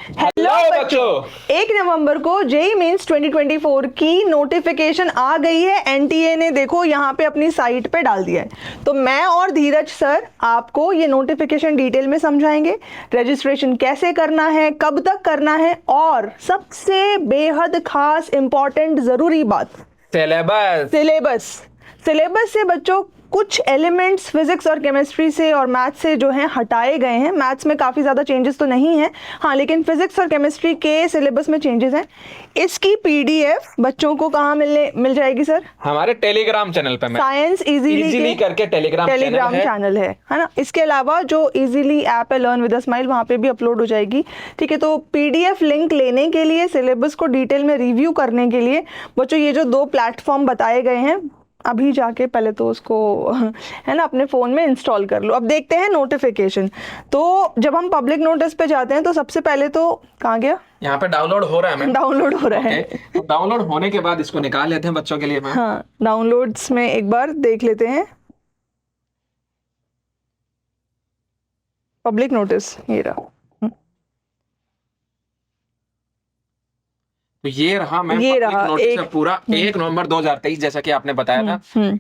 Hello बच्चों, 1 नवंबर को JEE mains 2024 की नोटिफिकेशन आ गई है। एनटीए ने देखो यहाँ पे अपनी साइट पे डाल दिया है। तो मैं और धीरज सर आपको ये नोटिफिकेशन डिटेल में समझाएंगे, रजिस्ट्रेशन कैसे करना है, कब तक करना है, और सबसे बेहद खास इंपॉर्टेंट जरूरी बात, सिलेबस से बच्चों कुछ एलिमेंट्स फिजिक्स और केमिस्ट्री से और मैथ्स से जो हैं हटाए गए हैं। मैथ्स में काफ़ी ज़्यादा चेंजेस तो नहीं है, हाँ, लेकिन फिजिक्स और केमिस्ट्री के सिलेबस में चेंजेस हैं। इसकी पीडीएफ बच्चों को कहाँ मिल जाएगी सर? हमारे टेलीग्राम चैनल पे साइंस इजीली करके टेलीग्राम चैनल है ना। इसके अलावा जो इजीली ऐप है लर्न विद अ स्माइल, वहाँ पे भी अपलोड हो जाएगी। ठीक है, तो पीडीएफ लिंक लेने के लिए, सिलेबस को डिटेल में रिव्यू करने के लिए बच्चों ये जो 2 प्लेटफॉर्म बताए गए हैं, अभी जाके पहले तो उसको है ना अपने फ़ोन में इंस्टॉल कर लो। अब देखते हैं नोटिफिकेशन। तो जब हम पब्लिक नोटिस पे जाते हैं तो सबसे पहले तो कहाँ गया, यहाँ पे डाउनलोड हो रहा है, डाउनलोड हो रहा है। तो डाउनलोड होने के बाद इसको निकाल लेते हैं बच्चों के लिए। हाँ, डाउनलोड्स में एक बार देख लेते हैं पब्लिक नोटिस, ये रहा। तो ये रहा मैम, ये रहा नोटिस पूरा 1 नवंबर 2023 जैसा कि आपने बताया था।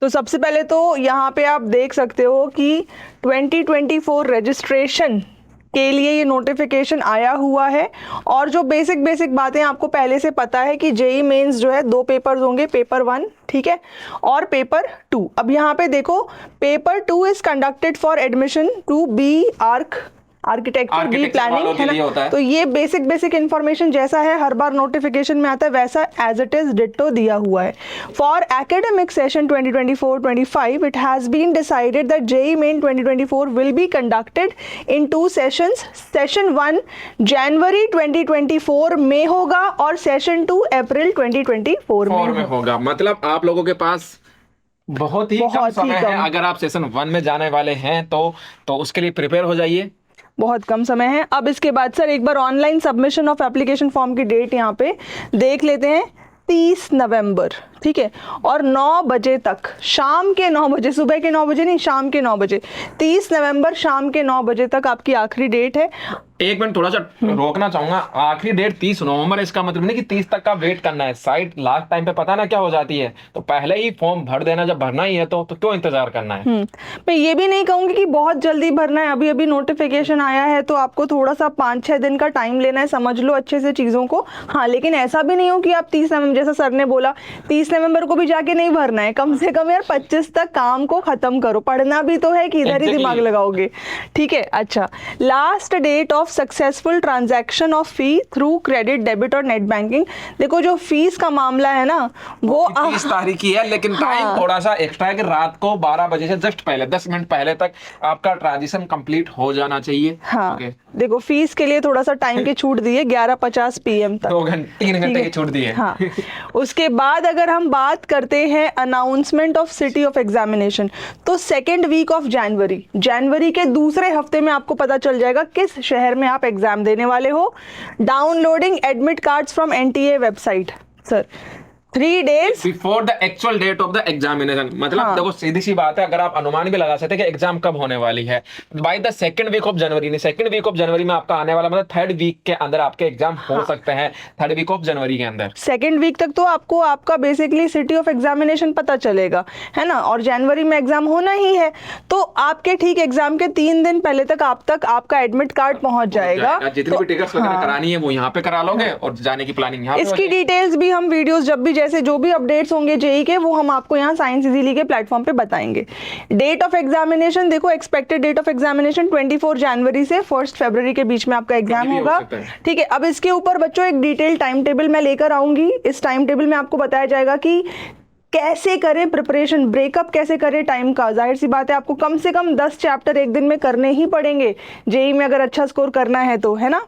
तो सबसे पहले तो यहाँ पे आप देख सकते हो कि 2024 रजिस्ट्रेशन के लिए ये नोटिफिकेशन आया हुआ है। और जो बेसिक बातें आपको पहले से पता है कि जेईई मेंस जो है 2 पेपर्स होंगे, पेपर 1, ठीक है, और पेपर 2। अब यहाँ पे देखो, paper 2 is conducted for admission to B architecture B planning, है ना। तो ये बेसिक इंफॉर्मेशन जैसा है हर बार नोटिफिकेशन में आता है वैसा एज इट इज डिट्टो दिया हुआ है। For academic session 2024-25 it has been decided that JEE Main 2024 will be conducted in 2 sessions. Session 1 जनवरी 2024 में होगा और सेशन 2 अप्रैल 2024 में होगा। मतलब आप लोगों के पास बहुत ही कम समय है। अगर आप सेशन 1 में जाने वाले हैं तो उसके लिए प्रिपेयर हो जाइए, बहुत कम समय है। अब इसके बाद सर एक बार online submission of application form की डेट यहाँ पे देख लेते हैं, 30 नवंबर, ठीक है, और 9 बजे तक, शाम के 9 बजे, सुबह के 9 बजे नहीं, शाम के 9 बजे, 30 नवंबर शाम के 9 बजे तक आपकी आखिरी डेट है। एक मिनट थोड़ा सा रोकना चाहूंगा, आखिरी डेट 30 नवंबर, इसका मतलब नहीं कि 30 तक का वेट करना है। साइट लास्ट टाइम पे पता ना क्या हो जाती है, तो पहले ही फॉर्म भर देना, जब भरना ही है तो क्यों इंतजार करना है। मैं ये भी नहीं कहूंगी कि बहुत जल्दी भरना है, अभी अभी नोटिफिकेशन आया है तो आपको थोड़ा सा 5-6 दिन का टाइम लेना है, समझ लो अच्छे से चीज़ों को। हाँ, लेकिन ऐसा भी नहीं हो कि आप 30 नवंबर, जैसा सर ने बोला, 30 नवंबर को भी जाके नहीं भरना है। कम से कम यार 25 तक काम को खत्म करो, पढ़ना भी तो है कि इधर ही दिमाग लगाओगे, ठीक है। अच्छा, last date of successful transaction of fee through credit, debit और नेट बैंकिंग। देखो जो फीस का मामला है ना, वो 30 तारीख की है, लेकिन टाइम थोड़ा सा एक्स्ट्रा है कि रात को 12 बजे से जस्ट पहले 10 मिनट पहले तक आपका ट्रांजिशन कंप्लीट हो जाना चाहिए। हाँ, देखो फीस के लिए थोड़ा सा टाइम की छूट दी है, 11:50 PM तक, 3 घंटे की छूट दी है। हाँ। उसके बाद अगर हम बात करते हैं announcement of city of examination, तो 2nd वीक ऑफ जनवरी के दूसरे हफ्ते में आपको पता चल जाएगा किस शहर में आप एग्जाम देने वाले हो। Downloading admit cards from NTA website, sir 3 days before the actual date of the examination. मतलब देखो सीधी सी बात है, अगर आप अनुमान भी लगा सकते हैं कि एग्जाम कब होने वाली है, by the 2nd week of January, नहीं 2nd वीक ऑफ जनवरी में आपका आने वाला, मतलब 3rd वीक के अंदर आपके एग्जाम हो सकते हैं, 3rd वीक ऑफ जनवरी के अंदर। 2nd वीक तक तो आपको आपका बेसिकली सिटी ऑफ एग्जामिनेशन पता चलेगा, है ना, और जनवरी में एग्जाम होना ही है। तो आपके ठीक एग्जाम के 3 दिन पहले तक आपका एडमिट कार्ड पहुंच जाएगा। जितनी भी टिकट्स वगैरह करानी है वो यहाँ पे करा लोगे, और जाने की प्लानिंग यहाँ पे। इसकी डिटेल्स भी हम वीडियोस जब भी, जैसे जो भी अपडेट्स होंगे जेईई के, वो हम आपको यहाँ साइंस इजीली के प्लेटफॉर्म पे बताएंगे। डेट ऑफ एग्जामिनेशन देखो, एक्सपेक्टेड डेट ऑफ एग्जामिनेशन 24 जनवरी से 1 फरवरी के बीच में आपका एग्जाम होगा, ठीक है। अब इसके ऊपर बच्चों एक डिटेल टाइम टेबल मैं लेकर आऊंगी। इस टाइम टेबल में आपको बताया जाएगा कि कैसे करें प्रिपरेशन, ब्रेकअप कैसे करें टाइम का। जाहिर सी बात है आपको कम से कम 10 चैप्टर एक दिन में करने ही पड़ेंगे जेईई में अगर अच्छा स्कोर करना है तो, है ना।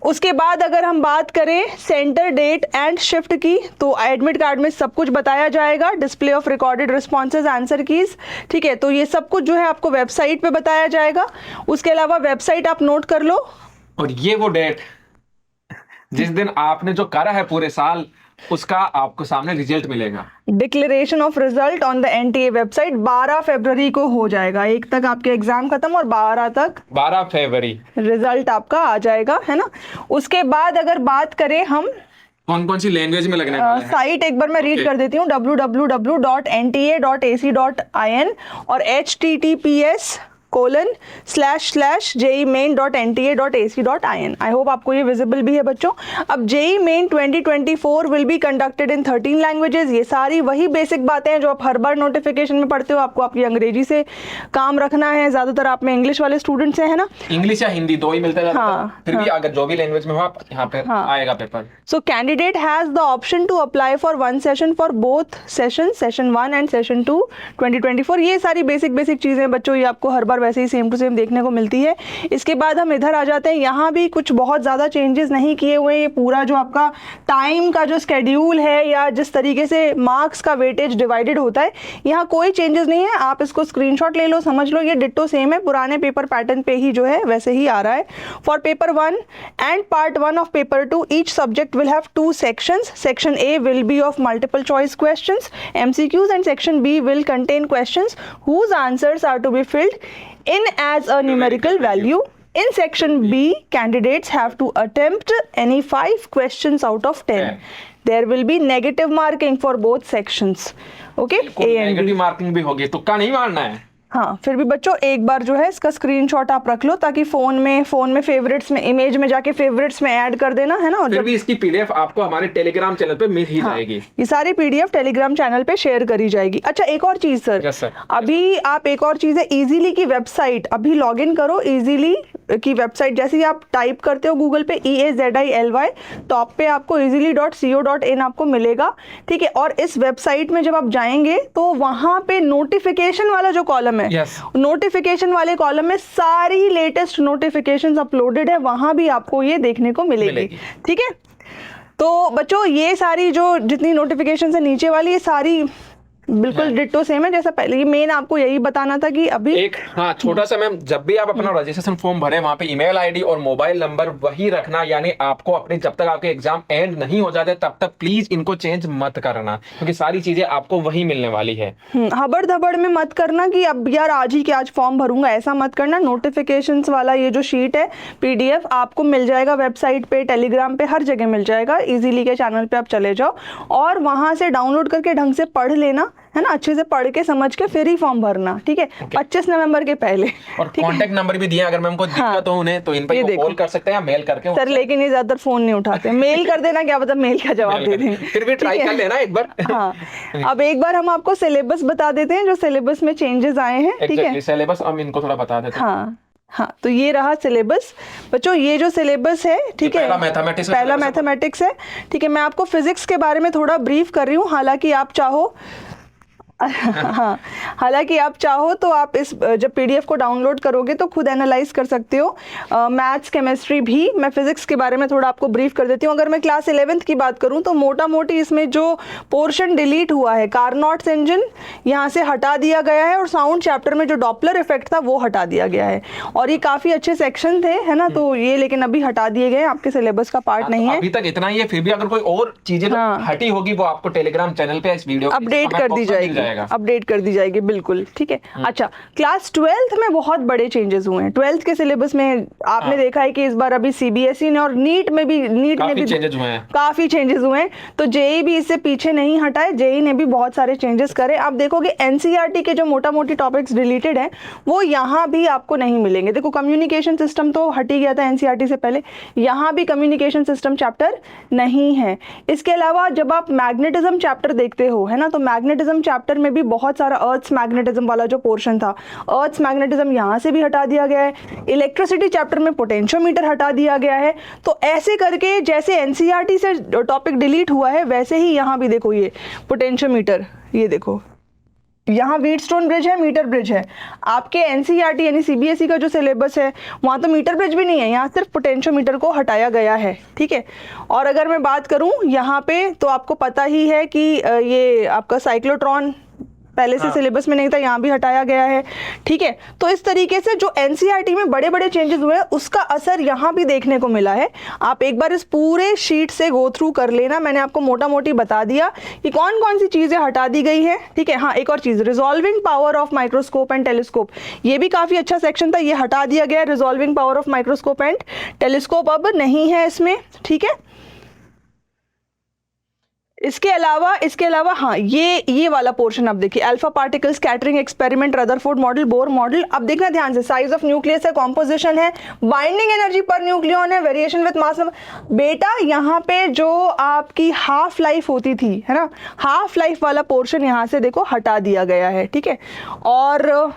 उसके बाद अगर हम बात करें सेंटर, डेट एंड शिफ्ट की, तो एडमिट कार्ड में सब कुछ बताया जाएगा। Display of recorded responses, answer keys, ठीक है, तो ये सब कुछ जो है आपको वेबसाइट पे बताया जाएगा। उसके अलावा वेबसाइट आप नोट कर लो, और ये वो डेट जिस दिन आपने जो करा है पूरे साल उसका आपको सामने रिजल्ट मिलेगा। Declaration of result on the NTA website 12 फरवरी को हो जाएगा। 1 तक आपके एग्जाम खत्म और 12 तक 12 फरवरी रिजल्ट आपका आ जाएगा, है ना। उसके बाद अगर बात करें हम कौन कौन सी लैंग्वेज में लगने वाला है? साइट एक बार मैं रीड कर देती हूँ, www.nta.ac.in और https://jemain.nta.ac.in। आई होप आपको ये विजिबल भी है बच्चों। अब JEE Main 2024 will be conducted in 13 languages. ये सारी वही बेसिक बातें हैं जो आप हर बार नोटिफिकेशन में पढ़ते हो। आपको आपकी अंग्रेजी से काम रखना है, ज्यादातर आप में इंग्लिश वाले स्टूडेंट्स हैं, है ना। इंग्लिश या हिंदी दो ही मिलते हैं, हाँ, फिर भी अगर जो भी लैंग्वेज में हो आप यहाँ पे आएगा paper. So candidate has the option to apply for one session for both sessions, session 1 and session 2 2024। ये सारी बेसिक चीज़ें बच्चों ये आपको हर बार वैसे ही सेम टू सेम देखने को मिलती है। इसके बाद हम इधर आ जाते हैं। यहाँ भी कुछ बहुत ज़्यादा चेंजेस नहीं किए हुए। ये पूरा जो आपका टाइम का जो स्केड्यूल है या जिस तरीके से मार्क्स का वेटेज डिवाइडेड होता है, यहाँ कोई चेंजेस नहीं है। आप इसको स्क्रीनशॉट ले लो, समझ लो ये डिट्टो सेम है, पुराने पेपर पैटर्न पे ही जो है वैसे ही आ रहा है। For paper 1 and part 1 of paper 2 each subject will have 2 sections. Section A will be of multiple choice questions, MCQs, and section B will contain questions whose answers are to be filled in as a numerical value. In section B, candidates have to attempt any 5 questions out of 10. There will be negative marking for both sections. Okay? A and B. Negative marking भी होगी, तुक्का नहीं मारना है। हाँ, फिर भी बच्चों एक बार जो है इसका स्क्रीनशॉट आप रख लो ताकि फोन में फेवरेट्स में, इमेज में जाके फेवरेट्स में ऐड कर देना, है ना। और फिर भी इसकी पीडीएफ आपको हमारे टेलीग्राम चैनल पे मिल ही जाएगी। ये सारी पीडीएफ टेलीग्राम चैनल पे शेयर करी जाएगी। अच्छा, एक और चीज सर, यस सर, अभी आप एक और चीज है, इजीली की वेबसाइट अभी लॉग इन करो। इजीली की वेबसाइट जैसे ही आप टाइप करते हो गूगल पे EAZILY, टॉप पे आपको easily.co.in आपको मिलेगा, ठीक है। और इस वेबसाइट में जब आप जाएंगे तो वहां पे नोटिफिकेशन वाला जो कॉलम है, नोटिफिकेशन वाले कॉलम में सारी लेटेस्ट नोटिफिकेशंस अपलोडेड है, वहां भी आपको ये देखने को मिलेगी, ठीक है। तो बच्चों ये सारी जो जितनी नोटिफिकेशंस है नीचे वाली, ये सारी बिल्कुल डिट्टो सेम है जैसा पहले। ये मेन आपको यही बताना था कि अभी एक छोटा सा मैम, जब भी आप अपना रजिस्ट्रेशन फॉर्म भरें वहां पे ईमेल आईडी और मोबाइल नंबर वही रखना, यानी आपको अपने जब तक आपके एग्जाम एंड नहीं हो जाते तब तक प्लीज इनको चेंज मत करना, क्योंकि सारी चीजें आपको वही मिलने वाली है। हबड़ धबड़ में मत करना कि अब यार आज ही के आज फॉर्म भरूंगा, ऐसा मत करना। नोटिफिकेशंस वाला ये जो शीट है PDF आपको मिल जाएगा वेबसाइट पे, टेलीग्राम पे, हर जगह मिल जाएगा। इजीली के चैनल पे आप चले जाओ और वहां से डाउनलोड करके ढंग से पढ़ लेना, है ना। अच्छे से पढ़ के समझ के फिर ही फॉर्म भरना, ठीक है। 25 नवंबर के पहले। और कांटेक्ट नंबर भी दिए, अगर मैम को दिक्कत हो उन्हें तो इन पर कॉल कर सकते हैं या मेल करके। सर लेकिन ये ज्यादातर फोन नहीं उठाते, मेल कर देना, क्या पता मेल का जवाब दे दें। फिर भी ट्राई कर लेना एक बार। हाँ, अब एक बार हम आपको सिलेबस बता देते हैं, जो सिलेबस में चेंजेस आए हैं, ठीक है। सिलेबस हम इनको थोड़ा बता देते हैं। हाँ, तो ये रहा सिलेबस बच्चों। ये जो सिलेबस है, ठीक है, पहला मैथमेटिक्स है, ठीक है। मैं आपको फिजिक्स के बारे में थोड़ा ब्रीफ कर रही हूँ, हालांकि आप चाहो हालांकि आप चाहो तो आप इस जब PDF को डाउनलोड करोगे तो खुद एनालाइज कर सकते हो, मैथ्स केमिस्ट्री भी। मैं फिजिक्स के बारे में थोड़ा आपको ब्रीफ कर देती हूँ। अगर मैं क्लास 11th की बात करूँ तो मोटा मोटी इसमें जो पोर्शन डिलीट हुआ है, कार्नोट्स इंजन यहाँ से हटा दिया गया है और साउंड चैप्टर में जो डॉपलर इफेक्ट था वो हटा दिया गया है। और ये काफ़ी अच्छे सेक्शन थे, है ना, तो ये लेकिन अभी हटा दिए गए, आपके सिलेबस का पार्ट नहीं है अभी तक। इतना ही है, फिर भी अगर कोई और चीजें हटी होगी वो आपको टेलीग्राम चैनल पे इस वीडियो अपडेट कर दी जाएगी, अपडेट कर दी जाएगी, बिल्कुल, ठीक है। अच्छा, क्लास 12th में बहुत बड़े चेंजेस हुए हैं। 12th के सिलेबस में आपने देखा है कि इस बार अभी CBSE ने और नीट में भी काफी चेंजेस हुए हैं। तो JEE भी इससे पीछे नहीं हटा है, JEE ने भी बहुत सारे चेंजेस करे। आप देखोगे NCERT के जो मोटा मोटी टॉपिक्स डिलीटेड हैं वो यहाँ भी आपको नहीं मिलेंगे। देखो, कम्युनिकेशन सिस्टम तो हट ही गया था NCERT से पहले, यहाँ भी कम्युनिकेशन सिस्टम चैप्टर नहीं है। इसके अलावा जब आप मैग्नेटिज्म चैप्टर देखते हो, है ना, तो मैग्नेटिज्म चैप्टर में भी बहुत सारा अर्थ्स मैग्नेटिज्म वाला जो पोर्शन था, अर्थ्स मैग्नेटिज्म यहाँ से भी हटा दिया गया है। इलेक्ट्रिसिटी चैप्टर में पोटेंशियोमीटर हटा दिया गया है। तो ऐसे करके जैसे NCERT से टॉपिक डिलीट हुआ है वैसे ही यहाँ भी देखो ये पोटेंशियोमीटर, ये देखो यहाँ व्हीटस्टोन ब्रिज है, मीटर ब्रिज है। आपके NCERT यानी CBSE का जो सिलेबस है वहाँ तो मीटर ब्रिज भी नहीं है, यहाँ सिर्फ पोटेंशियोमीटर को हटाया गया है, ठीक है। और अगर मैं बात करूँ यहाँ पे तो आपको पता ही है कि ये आपका साइक्लोट्रॉन पहले से सिलेबस में नहीं था, यहाँ भी हटाया गया है। ठीक है, तो इस तरीके से जो एनसीईआरटी में बड़े बड़े चेंजेस हुए हैं उसका असर यहाँ भी देखने को मिला है। आप एक बार इस पूरे शीट से गो थ्रू कर लेना। मैंने आपको मोटा मोटी बता दिया कि कौन कौन सी चीजें हटा दी गई है। ठीक है, हाँ एक और चीज, resolving power of microscope and telescope, ये भी काफी अच्छा सेक्शन था, ये हटा दिया गया। Resolving power of microscope and telescope अब नहीं है इसमें। ठीक है, इसके अलावा हाँ ये वाला पोर्शन अब देखिए, alpha particle scattering experiment, Rutherford model, Bohr model. अब देखना ध्यान से, साइज ऑफ न्यूक्लियस है, कॉम्पोजिशन है, बाइंडिंग एनर्जी पर न्यूक्लियन है, वेरिएशन विद मास नंबर। बेटा यहाँ पे जो आपकी हाफ लाइफ होती थी, है ना, हाफ लाइफ वाला पोर्शन यहाँ से देखो हटा दिया गया है। ठीक है, और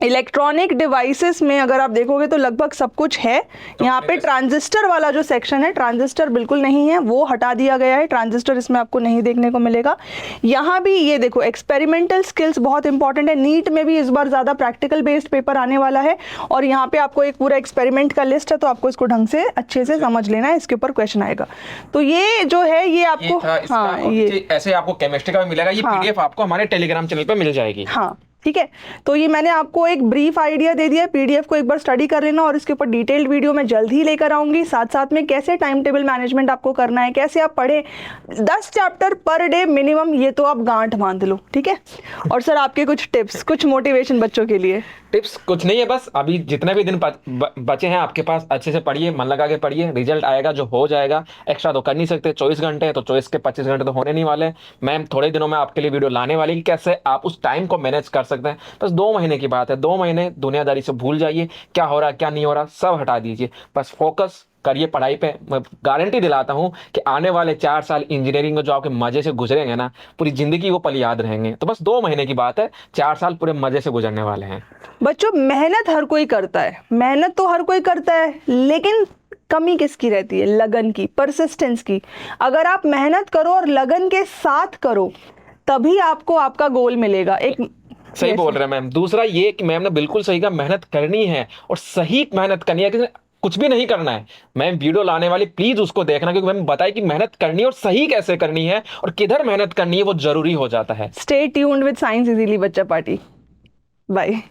इलेक्ट्रॉनिक डिवाइसेस में अगर आप देखोगे तो लगभग सब कुछ है। यहाँ पे ट्रांजिस्टर वाला जो सेक्शन है, ट्रांजिस्टर बिल्कुल नहीं है, वो हटा दिया गया है। ट्रांजिस्टर इसमें आपको नहीं देखने को मिलेगा। यहाँ भी ये देखो, एक्सपेरिमेंटल स्किल्स बहुत इंपॉर्टेंट है। नीट में भी इस बार ज़्यादा प्रैक्टिकल बेस्ड पेपर आने वाला है और यहाँ पे आपको एक पूरा एक्सपेरिमेंट का लिस्ट है, तो आपको इसको ढंग से अच्छे से समझ लेना है, इसके ऊपर क्वेश्चन आएगा। तो ये जो है ये आपको ये ऐसे आपको केमिस्ट्री का भी मिलेगा, ये पीडीएफ आपको हमारे टेलीग्राम चैनल पे मिल जाएगी। हाँ ठीक है, तो ये मैंने आपको एक ब्रीफ आइडिया दे दिया। पीडीएफ को एक बार स्टडी कर लेना और इसके ऊपर डिटेल्ड वीडियो मैं जल्द ही लेकर आऊंगी। साथ साथ में कैसे टाइम टेबल मैनेजमेंट आपको करना है, कैसे आप पढ़ें, 10 चैप्टर पर डे मिनिमम, ये तो आप गांठ बांध लो। ठीक है, और सर आपके कुछ टिप्स, कुछ मोटिवेशन बच्चों के लिए। टिप्स कुछ नहीं है, बस अभी जितने भी दिन बचे हैं आपके पास, अच्छे से पढ़िए, मन लगा के पढ़िए, रिजल्ट आएगा जो हो जाएगा। एक्स्ट्रा तो कर नहीं सकते, 24 घंटे तो 24 के 25 घंटे तो होने नहीं वाले। मैम थोड़े दिनों में आपके लिए वीडियो लाने वाली कि कैसे आप उस टाइम को मैनेज कर सकते हैं। बस 2 महीने की बात है, 2 महीने दुनियादारी से भूल जाइए, क्या हो रहा क्या नहीं हो रहा सब हटा दीजिए, बस फोकस करिए पढ़ाई पे। मैं गारंटी दिलाता हूं कि आने वाले 4 साल इंजीनियरिंग में जो आपके मजे से गुजरेंगे ना, पूरी जिंदगी वो पल याद रहेंगे। तो बस 2 महीने की बात है, 4 साल पूरे मजे से गुजरने वाले हैं। बच्चों मेहनत हर कोई करता है, मेहनत तो हर कोई करता है, लेकिन कमी किसकी रहती है? लगन की, परसिस्टेंस की। अगर आप मेहनत करो और लगन के साथ करो तभी आपको आपका गोल मिलेगा। एक सही बोल रहे हैं मैम। दूसरा ये कि मैम ने बिल्कुल सही कहा, मेहनत करनी है और सही मेहनत करनी है, कि कुछ भी नहीं करना है। मैम वीडियो लाने वाली प्लीज उसको देखना, क्योंकि मैम बताए कि मेहनत करनी है और सही कैसे करनी है और किधर मेहनत करनी है वो जरूरी हो जाता है। Stay tuned with science easily बच्चा पार्टी। बाय।